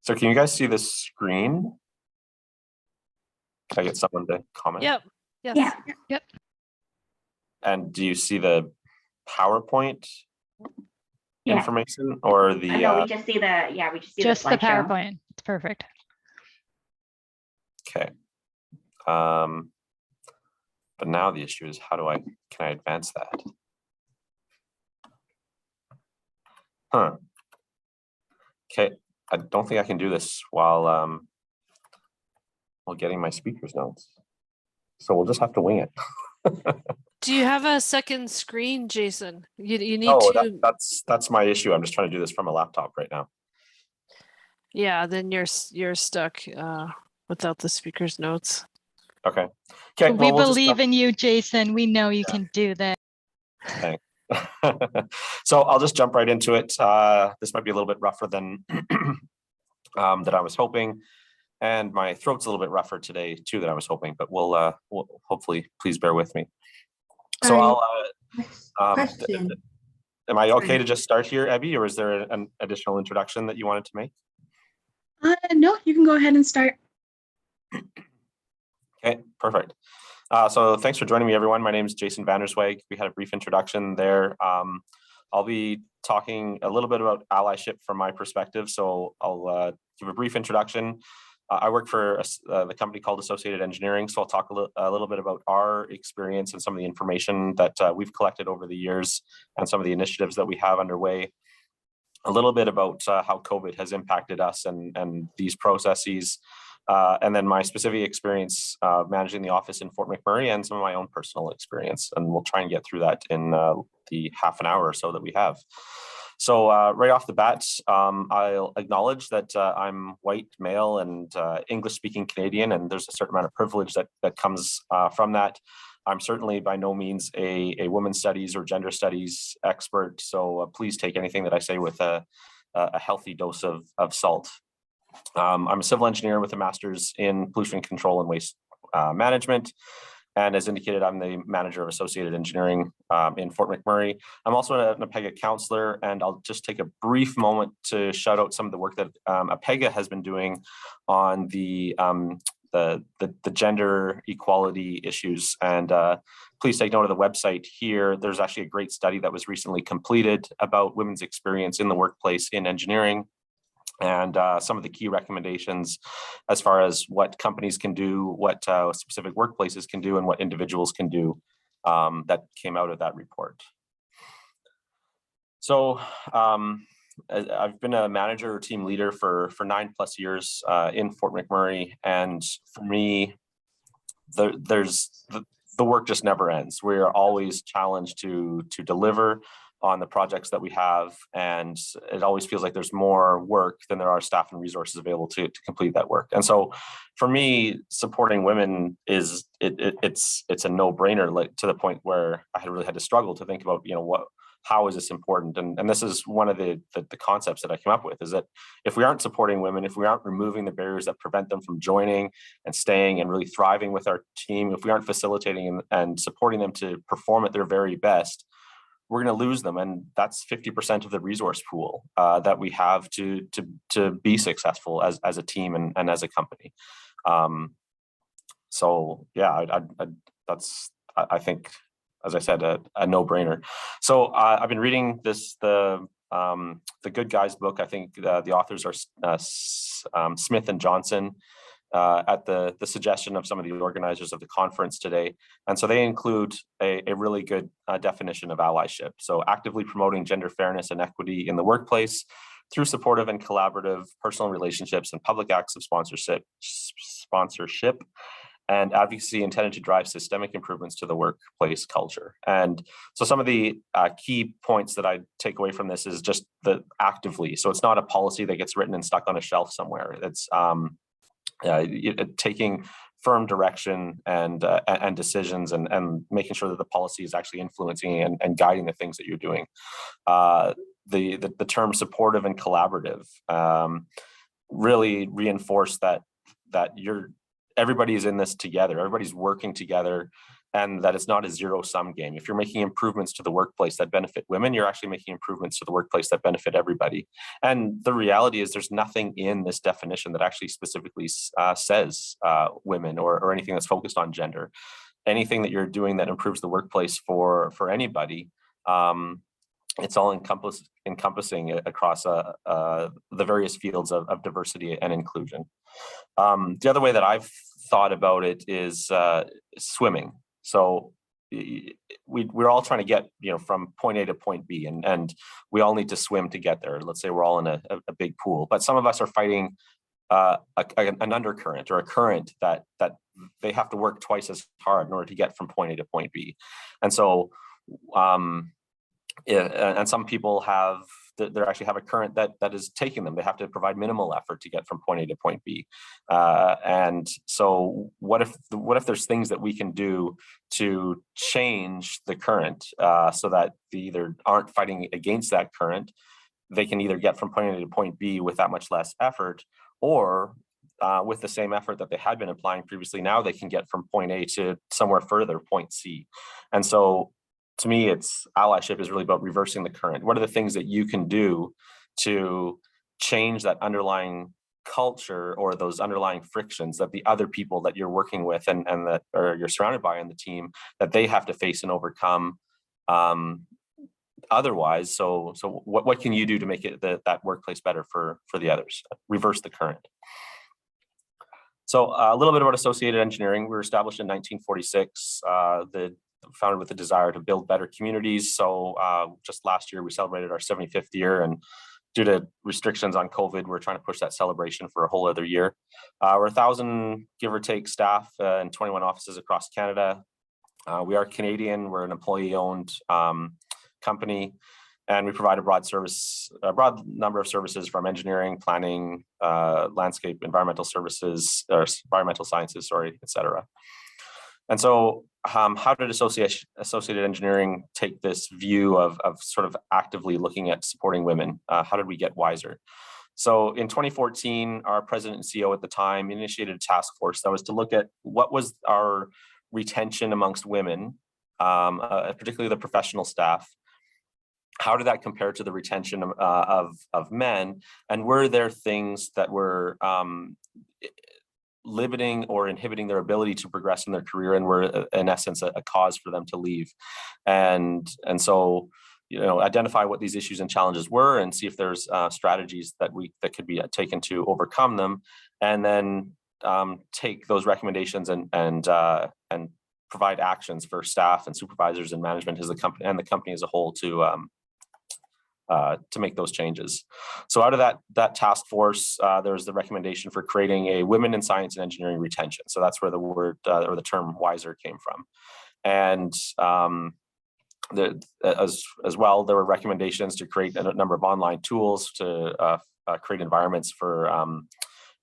So can you guys see the screen? Can I get someone to comment? Yep. Yes. Yeah. Yep. And do you see the PowerPoint Yeah. information or the? No, we just see the we just see Just the slideshow. PowerPoint. It's perfect. Okay. But now the issue is can I advance that? Huh. Okay. I don't think I can do this while getting my speaker's notes. So we'll just have to wing it. Do you have a second screen, Jason? You need to. That's my issue. I'm just trying to do this from a laptop right now. Yeah, then you're stuck without the speaker's notes. Okay. Okay. We believe in you, Jason. We know you can do that. Thanks. So I'll just jump right into it. This might be a little bit rougher than that I was hoping, and my throat's a little bit rougher today too than I was hoping. But we'll hopefully please bear with me. So Question. Am I okay to just start here, Abby, or is there an additional introduction that you wanted to make? No, you can go ahead and start. Okay, perfect. So thanks for joining me, everyone. My name is Jason Vanderzwaag. We had a brief introduction there. I'll be talking a little bit about allyship from my perspective. So I'll give a brief introduction. I work for the company called Associated Engineering. So I'll talk a little bit about our experience and some of the information that we've collected over the years and some of the initiatives that we have underway. A little bit about how COVID has impacted us and these processes. And then my specific experience managing the office in Fort McMurray and some of my own personal experience. And we'll try and get through that in the half an hour or so that we have. So right off the bat, I'll acknowledge that I'm white, male, and English-speaking Canadian, and there's a certain amount of privilege that comes from that. I'm certainly by no means a women's studies or gender studies expert, so please take anything that I say with a healthy dose of salt. I'm a civil engineer with a master's in pollution control and waste management. And as indicated, I'm the manager of Associated Engineering in Fort McMurray. I'm also an APEGA councillor, and I'll just take a brief moment to shout out some of the work that APEGA has been doing on the gender equality issues. And please take note of the website here. There's actually a great study that was recently completed about women's experience in the workplace in engineering, and some of the key recommendations as far as what companies can do, what specific workplaces can do, and what individuals can do that came out of that report. So I've been a manager or team leader for 9+ years in Fort McMurray, and for me, the work just never ends. We are always challenged to deliver on the projects that we have, and it always feels like there's more work than there are staff and resources available to complete that work. And so for me, supporting women is it's a no-brainer, like to the point where I really had to struggle to think about, how is this important? And this is one of the concepts that I came up with, is that if we aren't supporting women, if we aren't removing the barriers that prevent them from joining and staying and really thriving with our team, if we aren't facilitating and supporting them to perform at their very best, we're going to lose them, and that's 50% of the resource pool that we have to be successful as a team and as a company. So yeah, that's I think, as I said, a no-brainer. So I've been reading the Good Guys book. I think the authors are Smith and Johnson. At the suggestion of some of the organizers of the conference today. And so they include a really good definition of allyship. So actively promoting gender fairness and equity in the workplace through supportive and collaborative personal relationships and public acts of sponsorship and advocacy intended to drive systemic improvements to the workplace culture. And so some of the key points that I take away from this is just the actively. So it's not a policy that gets written and stuck on a shelf somewhere. It's taking firm direction and decisions and making sure that the policy is actually influencing and guiding the things that you're doing. The term supportive and collaborative really reinforce that everybody's in this together. Everybody's working together and that it's not a zero-sum game. If you're making improvements to the workplace that benefit women, you're actually making improvements to the workplace that benefit everybody. And the reality is there's nothing in this definition that actually specifically says women or anything that's focused on gender. Anything that you're doing that improves the workplace for anybody, it's all encompassing across the various fields of diversity and inclusion. The other way that I've thought about it is swimming. So we're all trying to get, from point A to point B, and we all need to swim to get there. Let's say we're all in a big pool, but some of us are fighting an undercurrent or a current that they have to work twice as hard in order to get from point A to point B. And so, and some people they actually have a current that is taking them. They have to provide minimal effort to get from point A to point B. And so what if there's things that we can do to change the current so that they either aren't fighting against that current, they can either get from point A to point B with that much less effort, or with the same effort that they had been applying previously, now they can get from point A to somewhere further, point C. And so to me, allyship is really about reversing the current. What are the things that you can do to change that underlying culture or those underlying frictions that the other people that you're working with and that or you're surrounded by in the team, that they have to face and overcome otherwise? So what can you do to make it that workplace better for the others? Reverse the current. So a little bit about associated engineering. We were established in 1946. Founded with the desire to build better communities. So just last year we celebrated our 75th year, and due to restrictions on COVID, we're trying to push that celebration for a whole other year. We're 1,000 give or take staff in 21 offices across Canada. We are Canadian. We're an employee-owned company, and we provide a broad number of services from engineering, planning, landscape, environmental services, or environmental sciences, etc. And so how did associated engineering take this view of sort of actively looking at supporting women? How did we get wiser? So in 2014, our president and CEO at the time initiated a task force that was to look at what was our retention amongst women, particularly the professional staff. How did that compare to the retention of men? And were there things that were limiting or inhibiting their ability to progress in their career and were in essence a cause for them to leave? And so, identify what these issues and challenges were and see if there's strategies that could be taken to overcome them, and then take those recommendations and provide actions for staff and supervisors and management as the company as a whole to make those changes. So out of that task force, there was the recommendation for creating a Women in Science and Engineering Retention. So that's where the word or the term WISER came from. And as well, there were recommendations to create a number of online tools to create environments for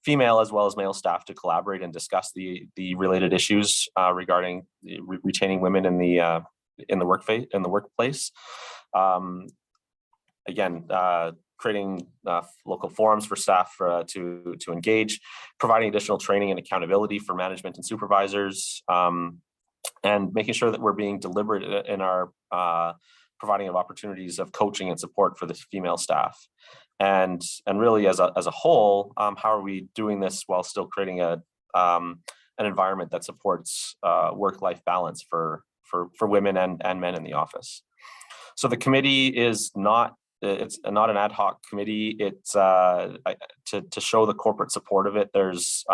female as well as male staff to collaborate and discuss the related issues regarding retaining women in the workplace. Again, creating local forums for staff to engage, providing additional training and accountability for management and supervisors, and making sure that we're being deliberate in our providing of opportunities of coaching and support for the female staff. And really, as a whole, how are we doing this while still creating an environment that supports work-life balance for women and men in the office? So the committee is not an ad hoc committee. It's to show the corporate support of it. There's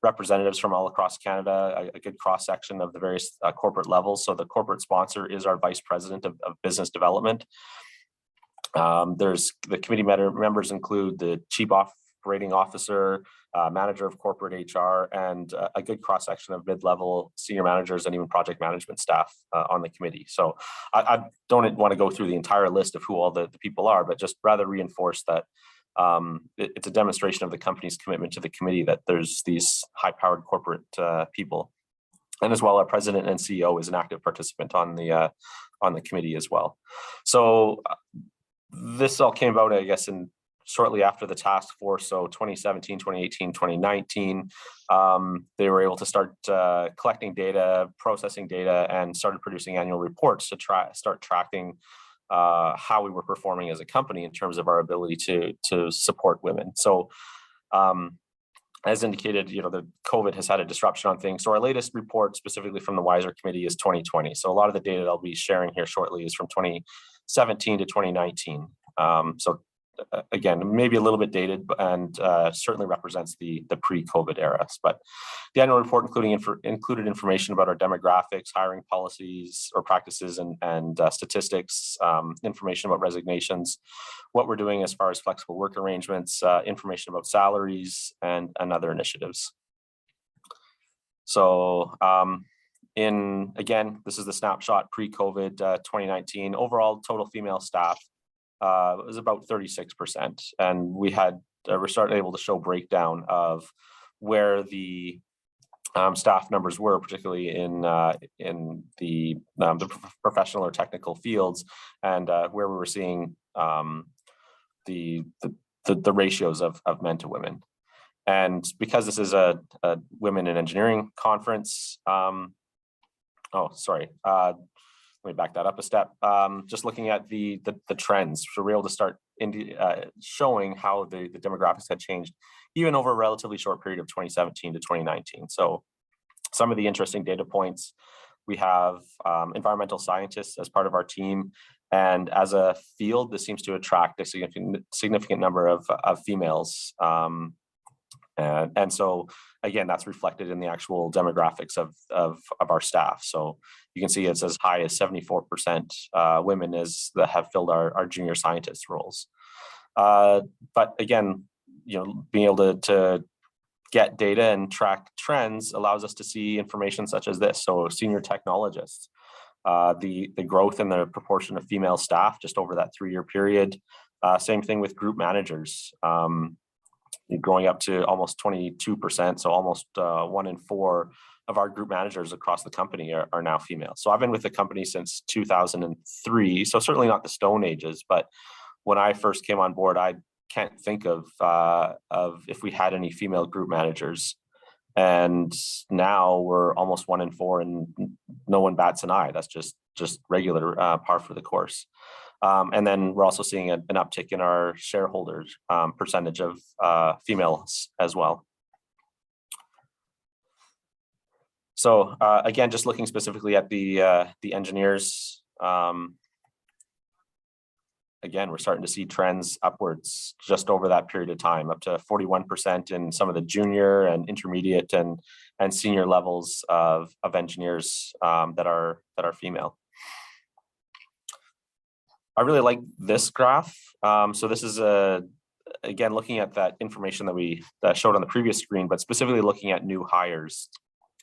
representatives from all across Canada, a good cross section of the various corporate levels. So the corporate sponsor is our vice president of business development. There's the committee members include the chief operating officer, manager of corporate HR, and a good cross section of mid-level senior managers and even project management staff on the committee. So I don't want to go through the entire list of who all the people are, but just rather reinforce that it's a demonstration of the company's commitment to the committee that there's these high-powered corporate people. And as well, our president and CEO is an active participant on the committee as well. So this all came about, I guess, shortly after the task force, so 2017, 2018, 2019, they were able to start collecting data, processing data, and started producing annual reports to start tracking how we were performing as a company in terms of our ability to support women. So as indicated, the COVID has had a disruption on things. So our latest report specifically from the WISER committee is 2020. So a lot of the data that I'll be sharing here shortly is from 2017 to 2019. So again, maybe a little bit dated and certainly represents the pre-COVID eras. But the annual report included information about our demographics, hiring policies or practices and statistics, information about resignations, what we're doing as far as flexible work arrangements, information about salaries and other initiatives. So again, this is the snapshot pre-COVID 2019. Overall, total female staff was about 36%, and we're starting able to show breakdown of where the staff numbers were, particularly in the professional or technical fields, and where we were seeing the ratios of men to women. And because this is a women in engineering conference, let me back that up a step. Just looking at the trends, so we're able to start showing how the demographics had changed even over a relatively short period of 2017 to 2019. So some of the interesting data points, we have environmental scientists as part of our team. And as a field, this seems to attract a significant number of females. And so again, that's reflected in the actual demographics of our staff. So you can see it's as high as 74% women that have filled our junior scientist roles. But again, being able to get data and track trends allows us to see information such as this. So senior technologists, the growth in the proportion of female staff just over that 3-year period. Same thing with group managers. Growing up to almost 22%, so almost 1 in 4 of our group managers across the company are now female. So I've been with the company since 2003, so certainly not the Stone Ages, but when I first came on board, I can't think of if we had any female group managers. And now we're almost 1 in 4 and no one bats an eye. That's just regular par for the course. And then we're also seeing an uptick in our shareholders percentage of females as well. So again, just looking specifically at the engineers, again, we're starting to see trends upwards just over that period of time, up to 41% in some of the junior and intermediate and senior levels of engineers that are female. I really like this graph. So this is again, looking at that information that showed on the previous screen, but specifically looking at new hires.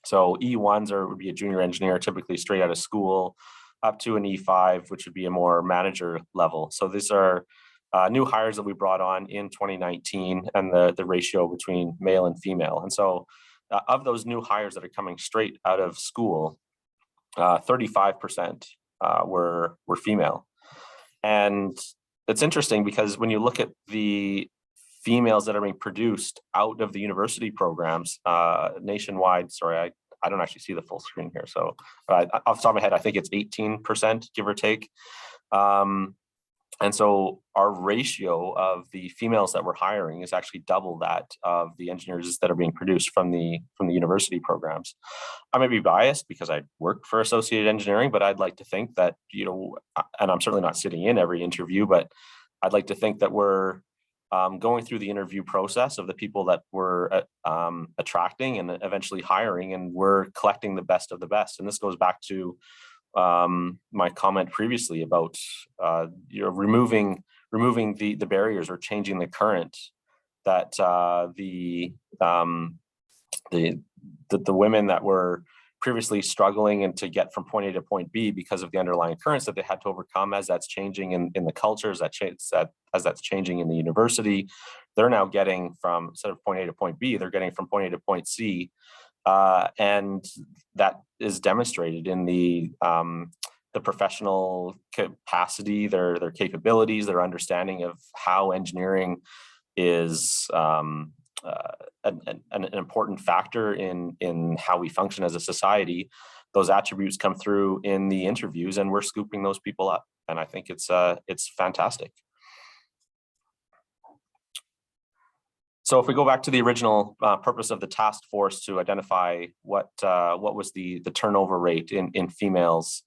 So E1s would be a junior engineer, typically straight out of school, up to an E5, which would be a more manager level. So these are new hires that we brought on in 2019 and the ratio between male and female. And so of those new hires that are coming straight out of school, 35% were female. And it's interesting because when you look at the females that are being produced out of the university programs nationwide, sorry, I don't actually see the full screen here. So off the top of my head, I think it's 18%, give or take. And so our ratio of the females that we're hiring is actually double that of the engineers that are being produced from the university programs. I may be biased because I work for Associated Engineering, but I'd like to think that, and I'm certainly not sitting in every interview, but I'd like to think that we're going through the interview process of the people that we're attracting and eventually hiring, and we're collecting the best of the best. And this goes back to my comment previously about removing the barriers or changing the current that the women that were previously struggling and to get from point A to point B because of the underlying currents that they had to overcome. As that's changing in the cultures, as that's changing in the university, they're now getting from, instead of point A to point B, they're getting from point A to point C. And that is demonstrated in the the professional capacity, their capabilities, their understanding of how engineering is an important factor in how we function as a society. Those attributes come through in the interviews, and we're scooping those people up. And I think it's fantastic. So if we go back to the original purpose of the task force to identify what was the turnover rate in females,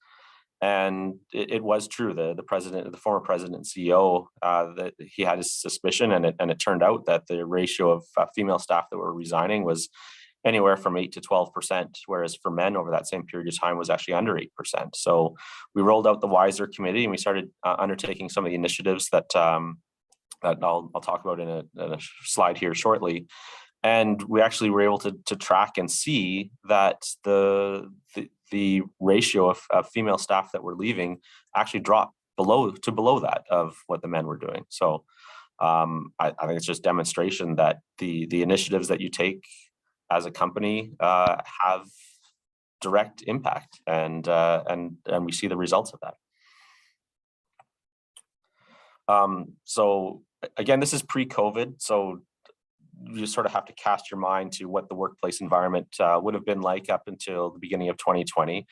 and it was true. The former president and CEO, that he had his suspicion, and it turned out that the ratio of female staff that were resigning was anywhere from 8 to 12%, whereas for men over that same period of time was actually under 8%. So we rolled out the Wiser Committee, and we started undertaking some of the initiatives that that I'll talk about in a slide here shortly. And we actually were able to track and see that the ratio of female staff that were leaving actually dropped below that of what the men were doing. So I think it's just demonstration that the initiatives that you take as a company have direct impact, and we see the results of that. So again, this is pre-COVID, so you sort of have to cast your mind to what the workplace environment would have been like up until the beginning of 2020.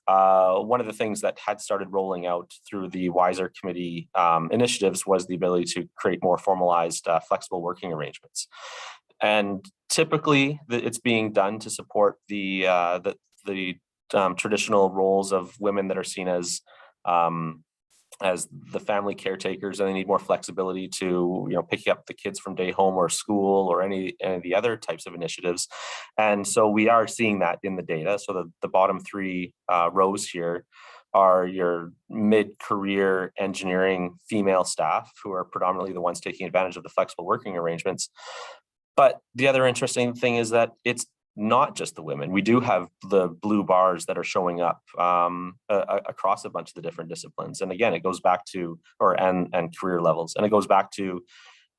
One of the things that had started rolling out through the Wiser Committee initiatives was the ability to create more formalized, flexible working arrangements. And typically, it's being done to support the traditional roles of women that are seen as the family caretakers, and they need more flexibility to, picking up the kids from day home or school or any of the other types of initiatives. And so we are seeing that in the data. So the bottom three rows here are your mid-career engineering female staff, who are predominantly the ones taking advantage of the flexible working arrangements. But the other interesting thing is that it's not just the women. We do have the blue bars that are showing up across a bunch of the different disciplines. And again, it goes back to, and career levels. And it goes back to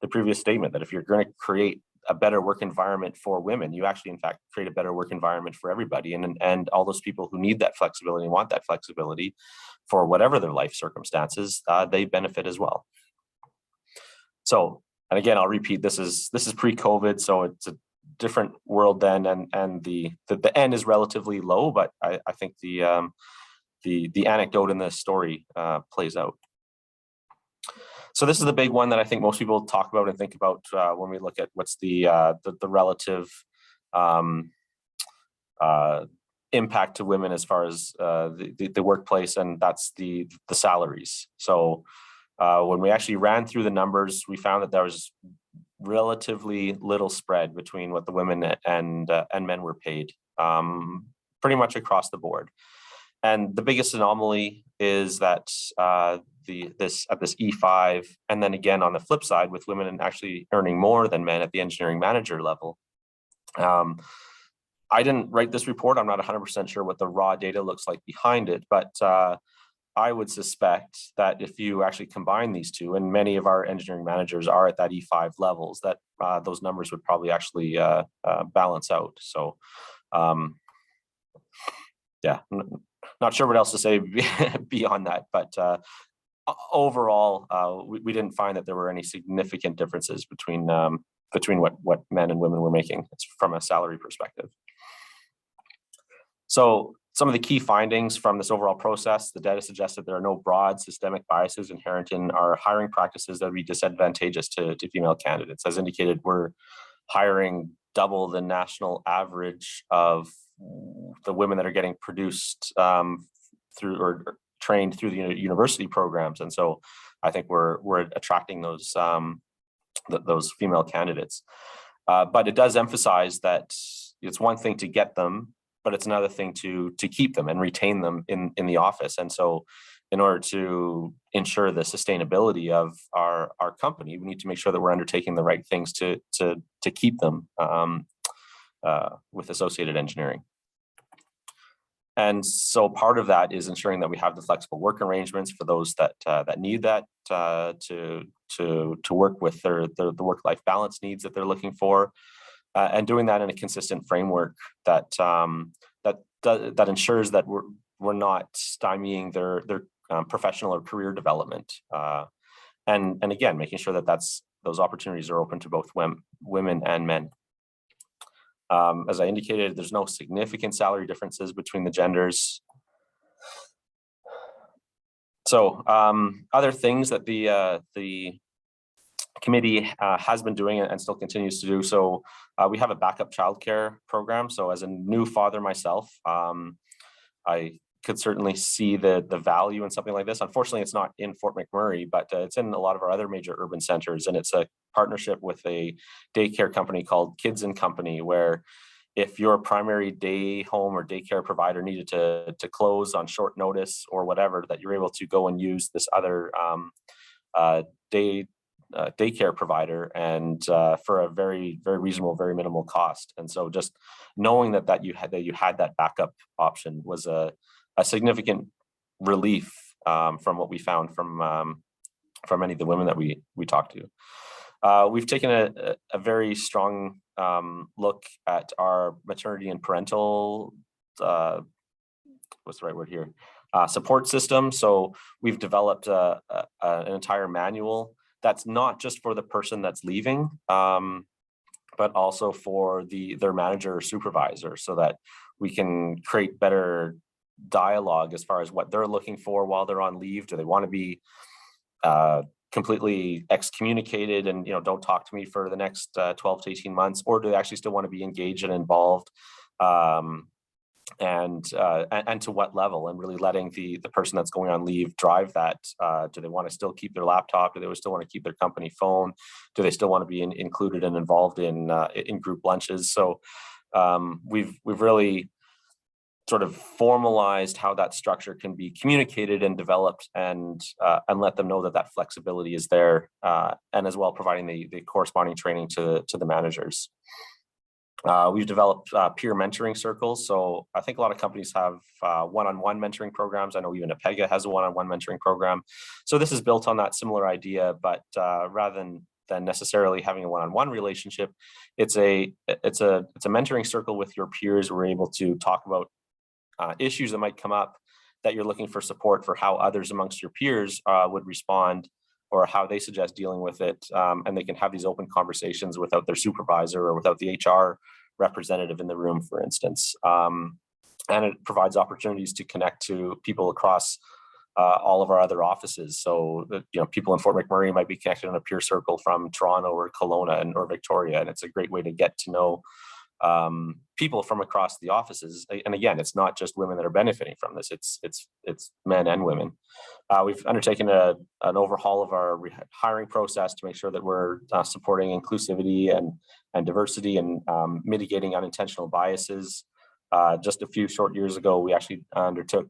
the previous statement that if you're going to create a better work environment for women, you actually, in fact, create a better work environment for everybody. And all those people who need that flexibility and want that flexibility for whatever their life circumstances, they benefit as well. So, and again, I'll repeat, this is pre-COVID, so it's a different world then, and the N is relatively low, but I think the anecdote in this story plays out. So this is the big one that I think most people talk about and think about when we look at what's the relative impact to women as far as the workplace, and that's the salaries. So when we actually ran through the numbers, we found that there was relatively little spread between what the women and men were paid, pretty much across the board. And the biggest anomaly is that this E5, and then again on the flip side, with women actually earning more than men at the engineering manager level. I didn't write this report. I'm not 100% sure what the raw data looks like behind it, but I would suspect that if you actually combine these two, and many of our engineering managers are at that E5 levels, that those numbers would probably actually balance out. So, yeah, not sure what else to say beyond that, but overall, we didn't find that there were any significant differences between what men and women were making from a salary perspective. So some of the key findings from this overall process: the data suggests that there are no broad systemic biases inherent in our hiring practices that would be disadvantageous to female candidates. As indicated, we're hiring double the national average of the women that are getting produced through or trained through the university programs. And so I think we're attracting those female candidates. But it does emphasize that it's one thing to get them, but it's another thing to keep them and retain them in the office. And so in order to ensure the sustainability of our company, we need to make sure that we're undertaking the right things to keep them with associated engineering. And so part of that is ensuring that we have the flexible work arrangements for those that need that to work with the work-life balance needs that they're looking for. And doing that in a consistent framework that ensures that we're not stymieing their professional or career development. And again, making sure that those opportunities are open to both women and men. As I indicated, there's no significant salary differences between the genders. So other things that the committee has been doing and still continues to do. So we have a backup childcare program. So as a new father myself, I could certainly see the value in something like this. Unfortunately, it's not in Fort McMurray, but it's in a lot of our other major urban centers. And it's a partnership with a daycare company called Kids and Company, where if your primary day home or daycare provider needed to close on short notice or whatever, that you're able to go and use this other daycare provider, and for a very, very reasonable, very minimal cost. And so just knowing that you had that backup option was a significant relief from what we found from many of the women that we talked to. We've taken a very strong look at our maternity and parental, what's the right word here, support system. So we've developed an entire manual that's not just for the person that's leaving, but also for their manager or supervisor, so that we can create better dialogue as far as what they're looking for while they're on leave. Do they want to be completely excommunicated and don't talk to me for the next 12 to 18 months, or do they actually still want to be engaged and involved, and to what level, and really letting the person that's going on leave drive that. Do they want to still keep their laptop? Do they still want to keep their company phone? Do they still want to be included and involved in group lunches? So we've really sort of formalized how that structure can be communicated and developed, and let them know that flexibility is there, and as well providing the corresponding training to the managers. We've developed peer mentoring circles. So I think a lot of companies have one-on-one mentoring programs. I know even APEGA has a one-on-one mentoring program. So this is built on that similar idea, but rather than necessarily having a one-on-one relationship, it's a mentoring circle with your peers. We're able to talk about issues that might come up, that you're looking for support for how others amongst your peers would respond, or how they suggest dealing with it. And they can have these open conversations without their supervisor or without the HR representative in the room, for instance. And it provides opportunities to connect to people across all of our other offices. So people in Fort McMurray might be connected in a peer circle from Toronto or Kelowna or Victoria. And it's a great way to get to know people from across the offices. And again, it's not just women that are benefiting from this, it's men and women. We've undertaken an overhaul of our hiring process to make sure that we're supporting inclusivity and diversity, and mitigating unintentional biases. Just a few short years ago, we actually undertook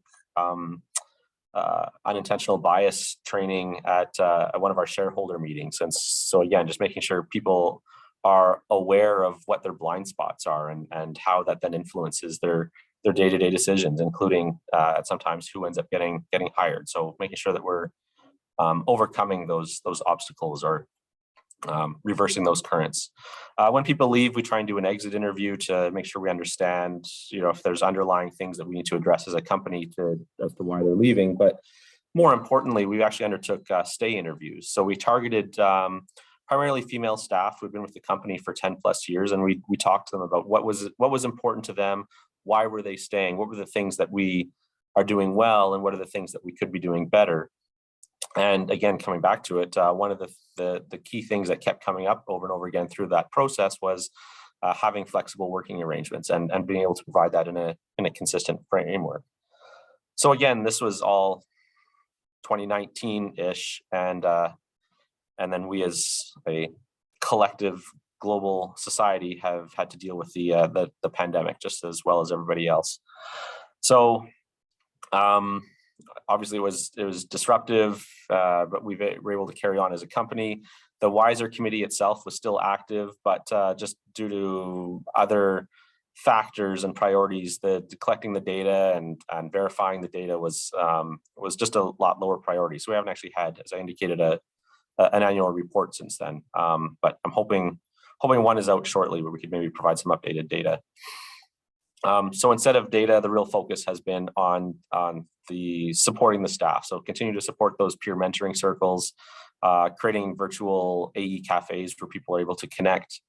unintentional bias training at one of our shareholder meetings. And so again, just making sure people are aware of what their blind spots are, and how that then influences their day-to-day decisions, including sometimes who ends up getting hired. So making sure that we're overcoming those obstacles, or reversing those currents. When people leave, we try and do an exit interview to make sure we understand, if there's underlying things that we need to address as a company as to why they're leaving. But more importantly, we actually undertook stay interviews. So we targeted primarily female staff who've been with the company for 10 plus years. And we talked to them about what was important to them, why were they staying, what were the things that we are doing well, and what are the things that we could be doing better. And again, coming back to it, one of the key things that kept coming up over and over again through that process was having flexible working arrangements, and being able to provide that in a consistent framework. So again, this was all 2019-ish, and then we as a collective global society have had to deal with the pandemic just as well as everybody else. So obviously it was disruptive, but we were able to carry on as a company. The Wiser committee itself was still active, but just due to other factors and priorities, the collecting the data and verifying the data was just a lot lower priority. So we haven't actually had, as I indicated, an annual report since then. But I'm hoping one is out shortly where we could maybe provide some updated data. So instead of data, the real focus has been on the supporting the staff. So continue to support those peer mentoring circles, creating virtual AE cafes where people are able to connect,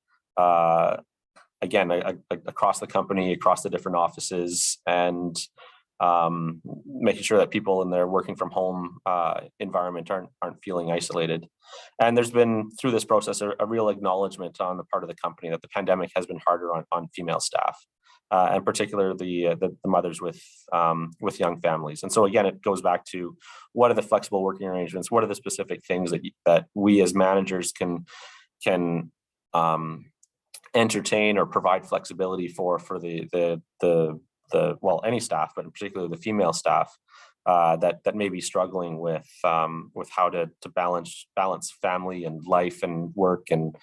again, across the company, across the different offices, and making sure that people in their working from home environment aren't feeling isolated. And there's been, through this process, a real acknowledgement on the part of the company that the pandemic has been harder on female staff, and particularly the mothers with young families. And so again, it goes back to, what are the flexible working arrangements? What are the specific things that we as managers can entertain or provide flexibility for the well, any staff, but in particular the female staff that may be struggling with how to balance family and life and work and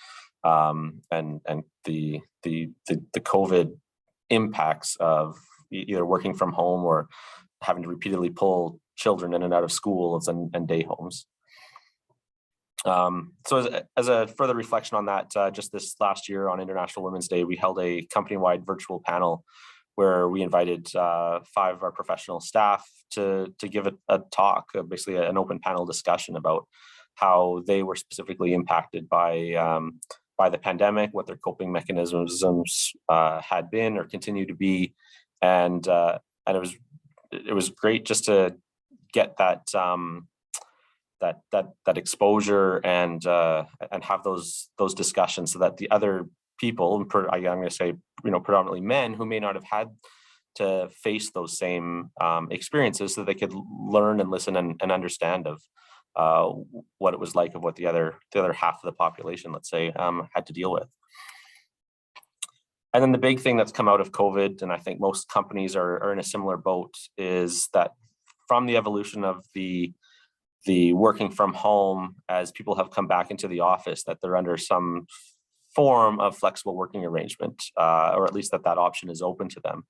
the COVID impacts of either working from home or having to repeatedly pull children in and out of schools and day homes. So as a further reflection on that, just this last year on International Women's Day, we held a company-wide virtual panel where we invited 5 of our professional staff to give a talk, basically an open panel discussion about how they were specifically impacted by the pandemic, what their coping mechanisms had been or continue to be, and it was great just to get that exposure and have those discussions, so that the other people, I'm going to say, predominantly men who may not have had to face those same experiences, so they could learn and listen and understand of what it was like, of what the other half of the population, let's say, had to deal with. And then the big thing that's come out of COVID, and I think most companies are in a similar boat, is that from the evolution of the working from home, as people have come back into the office, that they're under some form of flexible working arrangement, or at least that option is open to them.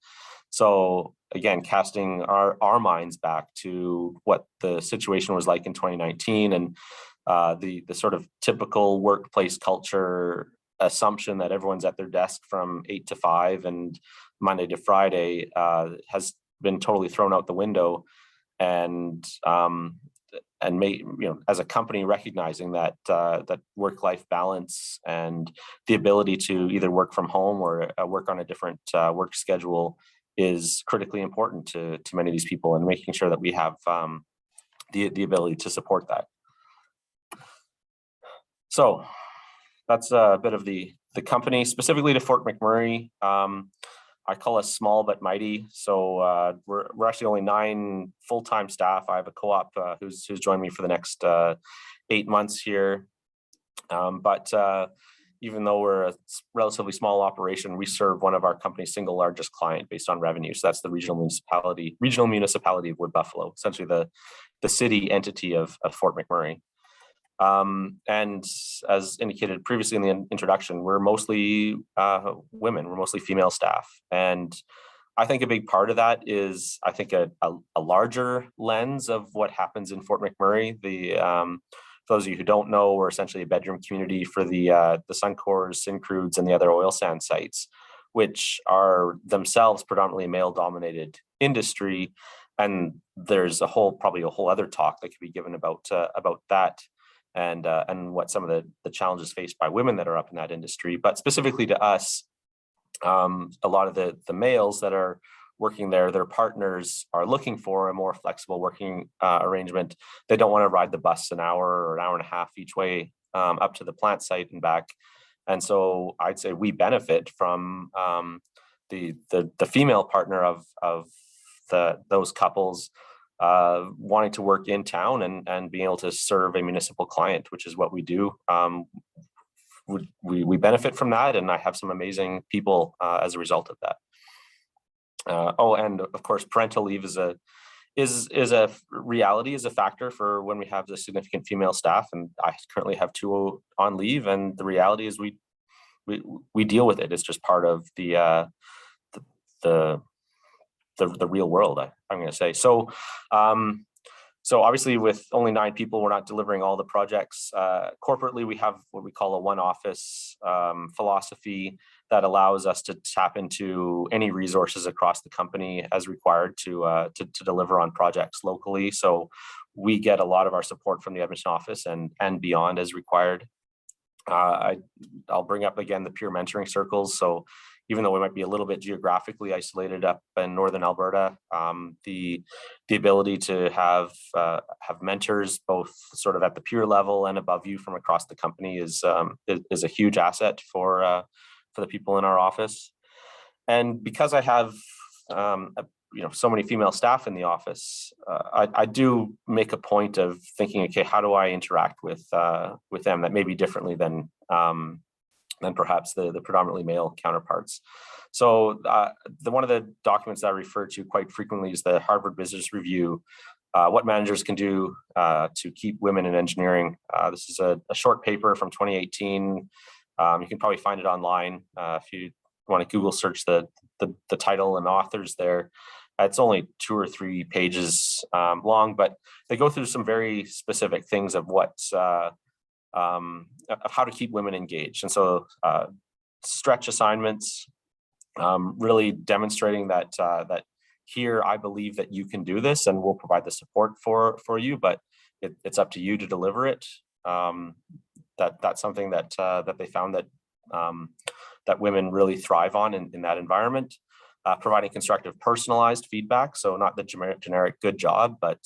So again, casting our minds back to what the situation was like in 2019, and the sort of typical workplace culture assumption that everyone's at their desk from 8 to 5 and Monday to Friday has been totally thrown out the window, and as a company, recognizing that work-life balance and the ability to either work from home or work on a different work schedule is critically important to many of these people, and making sure that we have the ability to support that. So that's a bit of the company. Specifically to Fort McMurray, I call us small but mighty. So we're actually only 9 full-time staff. I have a co-op who's joined me for the next 8 months here. But even though we're a relatively small operation, we serve one of our company's single largest client based on revenue. So that's the regional municipality of Wood Buffalo, essentially the city entity of Fort McMurray. And as indicated previously in the introduction, we're mostly women, we're mostly female staff. And I think a big part of that is, I think, a larger lens of what happens in Fort McMurray. For those of you who don't know, we're essentially a bedroom community for the Suncors, Syncrudes, and the other oil sand sites, which are themselves predominantly male-dominated industry. And there's probably a whole other talk that could be given about that. And what some of the challenges faced by women that are up in that industry. But specifically to us, a lot of the males that are working there, their partners are looking for a more flexible working arrangement. They don't want to ride the bus an hour or an hour and a half each way up to the plant site and back. And so I'd say we benefit from the female partner of those couples wanting to work in town and being able to serve a municipal client, which is what we do. We benefit from that, and I have some amazing people as a result of that. And of course, parental leave is a reality, is a factor for when we have the significant female staff, and I currently have 2 on leave, and the reality is we deal with it. It's just part of the real world, I'm going to say. So So obviously with only 9 people, we're not delivering all the projects. Corporately, we have what we call a one office philosophy that allows us to tap into any resources across the company as required to deliver on projects locally. So we get a lot of our support from the Edmonton office and beyond as required. I'll bring up again the peer mentoring circles. So even though we might be a little bit geographically isolated up in northern Alberta, the ability to have mentors both sort of at the peer level and above you from across the company is a huge asset for the people in our office. And because I have so many female staff in the office, I do make a point of thinking, okay, how do I interact with them that may be differently than perhaps the predominantly male counterparts. So one of the documents that I refer to quite frequently is the Harvard Business Review, what managers can do to keep women in engineering. This is a short paper from 2018. You can probably find it online if you want to Google search the title and authors there. It's only 2 or 3 pages long, but they go through some very specific things of of how to keep women engaged. And so stretch assignments, really demonstrating that here, I believe that you can do this and we'll provide the support for you, but it's up to you to deliver it. That's something that they found that women really thrive on in that environment. Providing constructive personalized feedback. So not the generic good job, but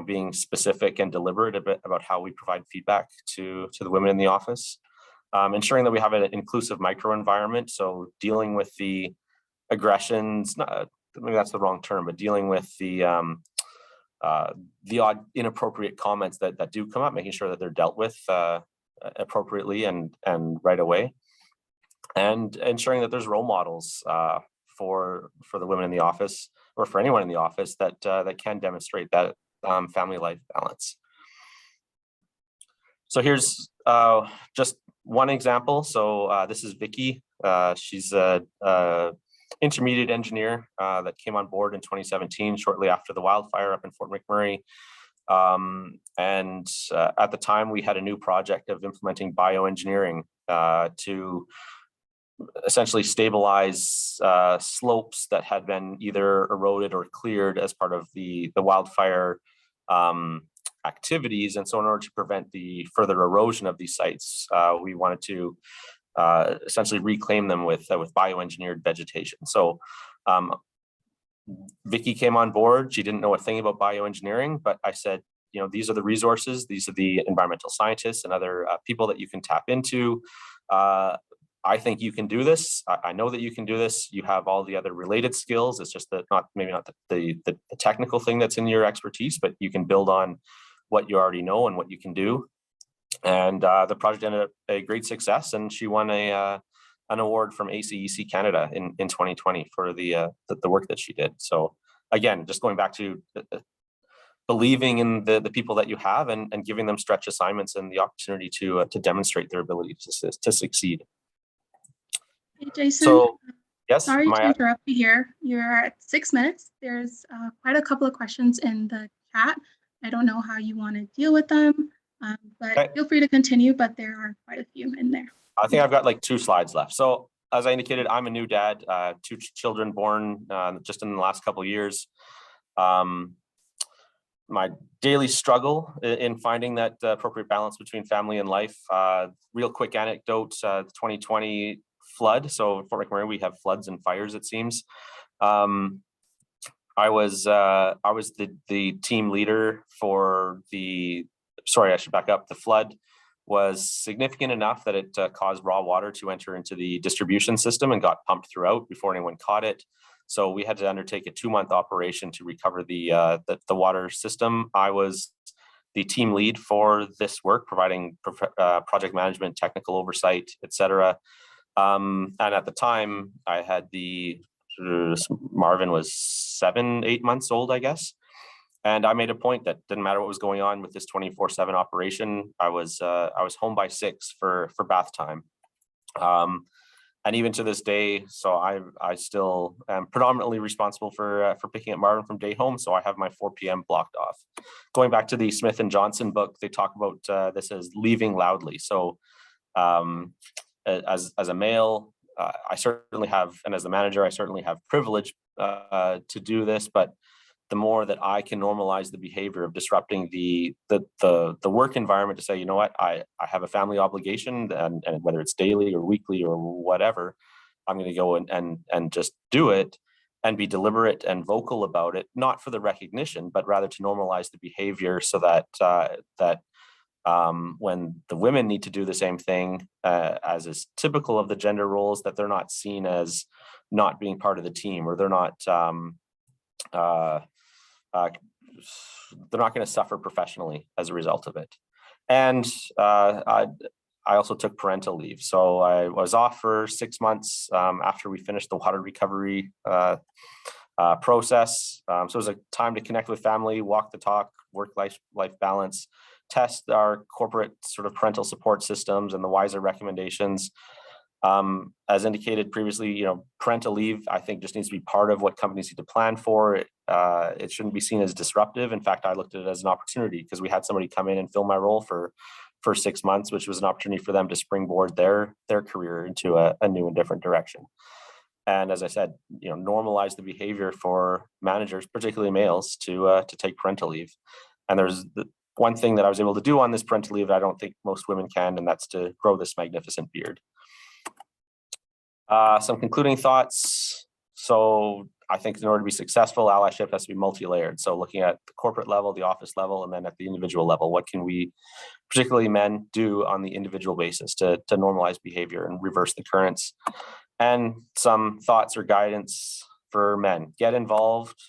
being specific and deliberate a bit about how we provide feedback to the women in the office. Ensuring that we have an inclusive microenvironment. So dealing with the aggressions, maybe that's the wrong term, but dealing with the odd inappropriate comments that do come up, making sure that they're dealt with appropriately and right away. And ensuring that there's role models for the women in the office, or for anyone in the office that can demonstrate that family life balance. So here's just one example. So this is Vicky. She's a intermediate engineer that came on board in 2017, shortly after the wildfire up in Fort McMurray. And at the time, we had a new project of implementing bioengineering to essentially stabilize slopes that had been either eroded or cleared as part of the wildfire activities. And so in order to prevent the further erosion of these sites, we wanted to essentially reclaim them with bioengineered vegetation. So Vicky came on board. She didn't know a thing about bioengineering, but I said, these are the resources, these are the environmental scientists and other people that you can tap into. I think you can do this. I know that you can do this. You have all the other related skills. It's just that maybe not the technical thing that's in your expertise, but you can build on what you already know and what you can do. And the project ended up a great success, and she won an award from ACEC Canada in 2020 for the work that she did. So again, just going back to believing in the people that you have and giving them stretch assignments and the opportunity to demonstrate their ability to succeed. Hey, Jason. So, yes. Sorry to interrupt you here. You're at 6 minutes. There's quite a couple of questions in the chat. I don't know how you want to deal with them, but okay. Feel free to continue, but there are quite a few in there. I think I've got like 2 slides left. So as I indicated, I'm a new dad, 2 children born just in the last couple of years. My daily struggle in finding that appropriate balance between family and life. Real quick anecdote, 2020 flood. So Fort McMurray, we have floods and fires, it seems. I was the team leader for sorry, I should back up. The flood was significant enough that it caused raw water to enter into the distribution system and got pumped throughout before anyone caught it. So we had to undertake a 2-month operation to recover the water system. I was the team lead for this work, providing project management, technical oversight, etc. And at the time, I had Marvin was 7-8 months old, I guess. And I made a point that didn't matter what was going on with this 24/7 operation. I was home by 6 for bath time. And even to this day, so I still am predominantly responsible for picking up Marvin from day home. So I have my 4 p.m. blocked off. Going back to the Smith and Johnson book, they talk about this as leaving loudly. So as a male, I certainly have, and as the manager, I certainly have privilege to do this, but the more that I can normalize the behavior of disrupting the work environment to say, you know what, I have a family obligation, and whether it's daily or weekly or whatever, I'm going to go and just do it and be deliberate and vocal about it, not for the recognition, but rather to normalize the behavior so that when the women need to do the same thing, as is typical of the gender roles, that they're not seen as not being part of the team, or they're not going to suffer professionally as a result of it. And I also took parental leave. So I was off for 6 months after we finished the water recovery process. So it was a time to connect with family, walk the talk, work-life balance, test our corporate sort of parental support systems and the wiser recommendations. As indicated previously, parental leave, I think, just needs to be part of what companies need to plan for. It shouldn't be seen as disruptive. In fact, I looked at it as an opportunity because we had somebody come in and fill my role for 6 months, which was an opportunity for them to springboard their career into a new and different direction. And as I said, normalize the behavior for managers, particularly males, to take parental leave. And there's one thing that I was able to do on this parental leave that I don't think most women can, and that's to grow this magnificent beard. Some concluding thoughts. So I think in order to be successful, allyship has to be multi-layered. So looking at the corporate level, the office level, and then at the individual level, what can we, particularly men, do on the individual basis to normalize behavior and reverse the currents? And some thoughts or guidance for men: get involved,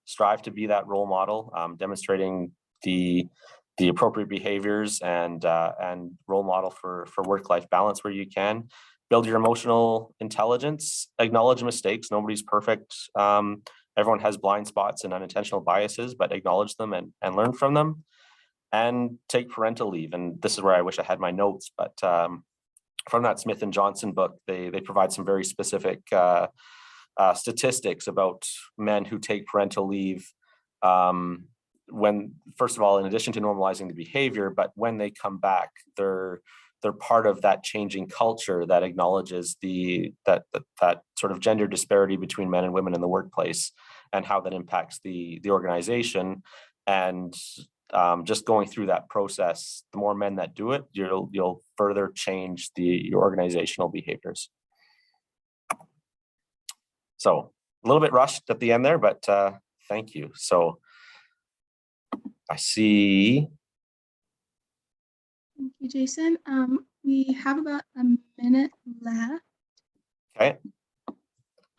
strive to be that role model, demonstrating the appropriate behaviors and role model for work-life balance where you can. Build your emotional intelligence, acknowledge mistakes. Nobody's perfect. Everyone has blind spots and unintentional biases, but acknowledge them and learn from them. And take parental leave. And this is where I wish I had my notes, but from that Smith and Johnson book, they provide some very specific statistics about men who take parental leave. When, first of all, in addition to normalizing the behavior, but when they come back, they're part of that changing culture that acknowledges that sort of gender disparity between men and women in the workplace and how that impacts the organization. And just going through that process, the more men that do it, you'll further change your organizational behaviors. So a little bit rushed at the end there, but thank you. So I see. Thank you, Jason. We have about a minute left. Okay.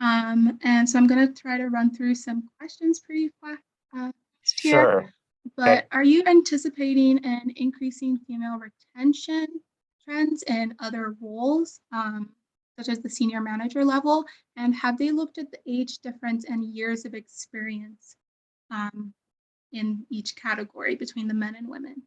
And so I'm going to try to run through some questions pretty fast here. Sure. But Okay. Are you anticipating an increasing female retention trends in other roles, such as the senior manager level? And have they looked at the age difference and years of experience in each category between the men and women?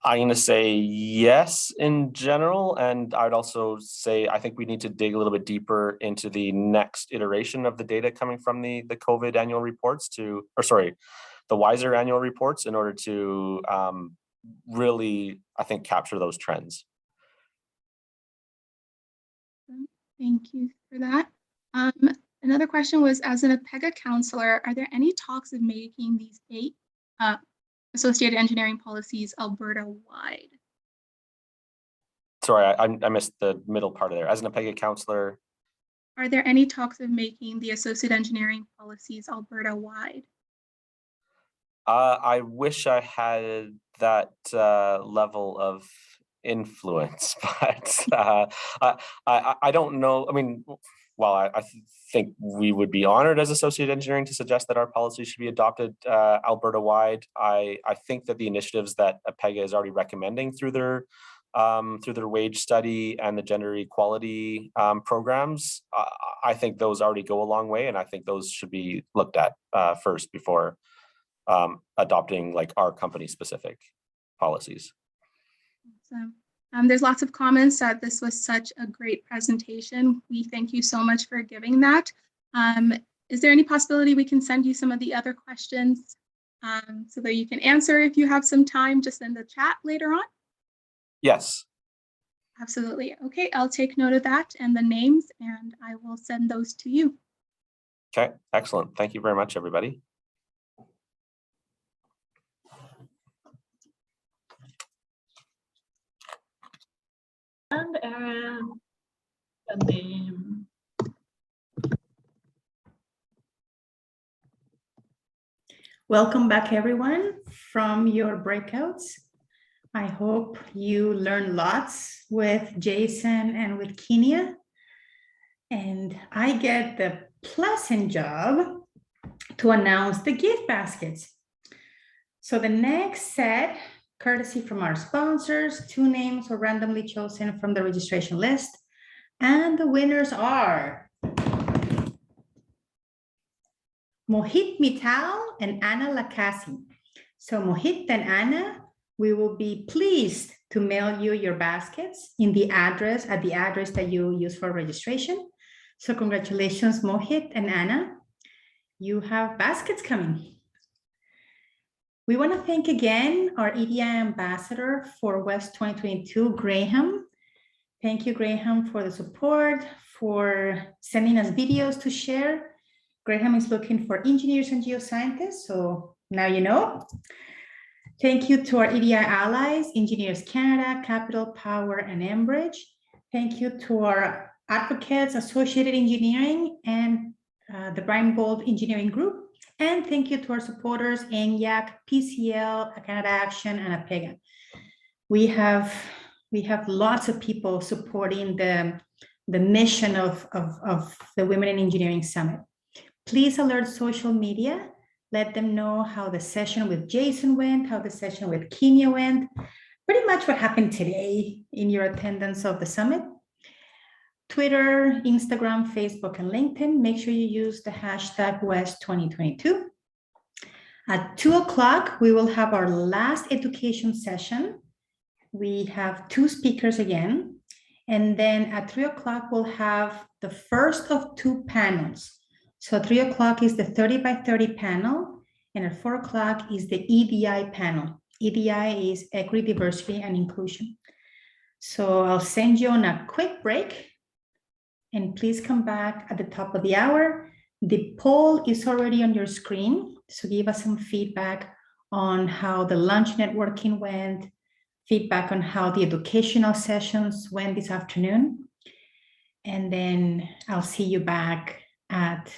I'm going to say yes in general, and I'd also say I think we need to dig a little bit deeper into the next iteration of the data coming from the COVID annual reports the WISER annual reports in order to really, I think, capture those trends. Thank you for that. Another question was, as an APEGA councillor, are there any talks of making these 8 associated engineering policies Alberta-wide? Sorry, I missed the middle part of there. As an APEGA councillor. Are there any talks of making the associate engineering policies Alberta-wide? I wish I had that level of influence, but I don't know. I mean, well, I think we would be honored as associate engineering to suggest that our policy should be adopted Alberta-wide. I think that the initiatives that APEGA is already recommending through their wage study and the gender equality programs, I think those already go a long way, and I think those should be looked at first before adopting like our company specific policies. Awesome. There's lots of comments that this was such a great presentation. We thank you so much for giving that. Is there any possibility we can send you some of the other questions so that you can answer if you have some time just in the chat later on? Yes. Absolutely. Okay, I'll take note of that and the names, and I will send those to you. Okay, excellent. Thank you very much, everybody. And the name. Welcome back, everyone, from your breakouts. I hope you learned lots with Jason and with Kenya. And I get the pleasant job to announce the gift baskets. So the next set, courtesy from our sponsors, 2 names were randomly chosen from the registration list. And the winners are Mohit Mittal and Anna Lakasi. So Mohit and Anna, we will be pleased to mail you your baskets at the address that you use for registration. So congratulations, Mohit and Anna. You have baskets coming. We want to thank again our EDI ambassador for West 2022, Graham. Thank you, Graham, for the support, for sending us videos to share. Graham is looking for engineers and geoscientists, so now you know. Thank you to our EDI allies, Engineers Canada, Capital Power, and Enbridge. Thank you to our advocates, Associated Engineering, and the Brian Bold Engineering Group. And thank you to our supporters, ENYAC, PCL, Canada Action, and APEGA. We have lots of people supporting the mission of the Women in Engineering Summit. Please alert social media. Let them know how the session with Jason went, how the session with Kenya went, pretty much what happened today in your attendance of the summit. Twitter, Instagram, Facebook, and LinkedIn. Make sure you use the hashtag West 2022. At 2 o'clock, we will have our last education session. We have 2 speakers again. And then at 3 o'clock, we'll have the first of 2 panels. So 3 o'clock is the 30 by 30 panel, and at 4 o'clock is the EDI panel. EDI is Equity, Diversity, and Inclusion. So I'll send you on a quick break, and please come back at the top of the hour. The poll is already on your screen, so give us some feedback on how the lunch networking went, feedback on how the educational sessions went this afternoon, and then I'll see you back at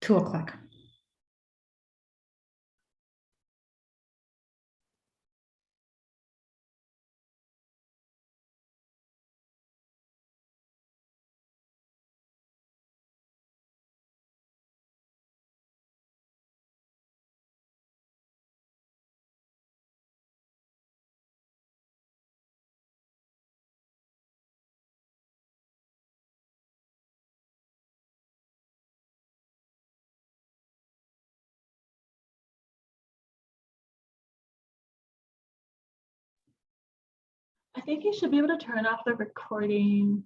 2 o'clock. I think you should be able to turn off the recording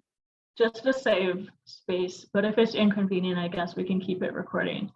just to save space, but if it's inconvenient, I guess we can keep it recording.